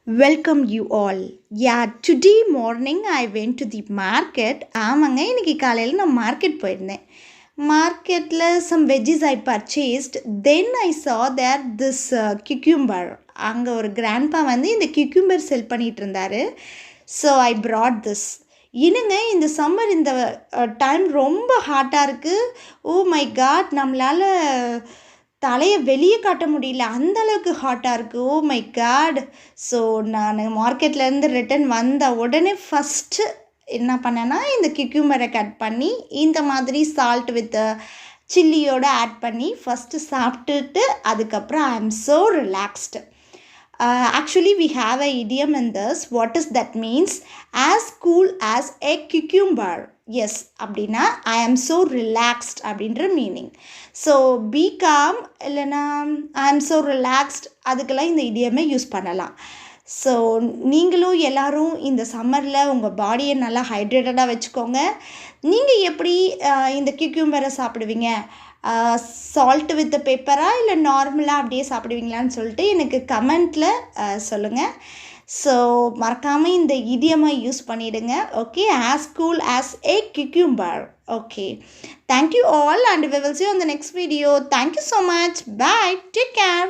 Welcome you all. Yeah, today morning I went to the market. ஆமாங்க இன்னைக்கு காலையில் நான் மார்க்கெட் போயிருந்தேன். மார்க்கெட்டில் some veggies I purchased. Then I saw there this cucumber. அங்கே ஒரு கிராண்ட்பா வந்து இந்த cucumber செல் பண்ணிகிட்டு இருந்தார். So I brought this. இன்னுங்க இந்த சம்மர் இந்த டைம் ரொம்ப ஹாட்டாக இருக்குது. ஓ மை காட், நம்மளால் தலையை வெளியே காட்ட முடியல, அந்த அளவுக்கு ஹாட்டாக இருக்குது. Oh my God. ஸோ நான் மார்க்கெட்லேருந்து ரிட்டன் வந்த உடனே ஃபஸ்ட்டு என்ன பண்ணேன்னா இந்த கிக்யூமரை கட் பண்ணி இந்த மாதிரி சால்ட் வித் சில்லியோடு ஆட் பண்ணி ஃபஸ்ட்டு சாப்பிட்டுட்டு அதுக்கப்புறம் I am so relaxed. Actually we have a idiom in this. What is that means? As cool as a cucumber. Yes, அப்படின்னா I am so relaxed அப்படின்ற மீனிங். ஸோ பி காம் இல்லைனா ஐ am so relaxed அதுக்கெல்லாம் இந்த இடியமே use பண்ணலாம். So நீங்களும் எல்லோரும் இந்த சம்மரில் உங்கள் பாடியை நல்லா ஹைட்ரேட்டடாக வச்சுக்கோங்க. நீங்கள் எப்படி இந்த கிக்யூம்பரை சாப்பிடுவீங்க? சால்ட்டு வித் பெப்பரா இல்லை நார்மலாக அப்படியே சாப்பிடுவீங்களான்னு சொல்லிட்டு எனக்கு கமெண்ட்டில் சொல்லுங்கள். ஸோ மறக்காமல் இந்த இடியமை யூஸ் பண்ணிவிடுங்க. Okay, as cool as a cucumber. Okay, thank you all and we will see you on the next video. Thank you so much. Bye, take care.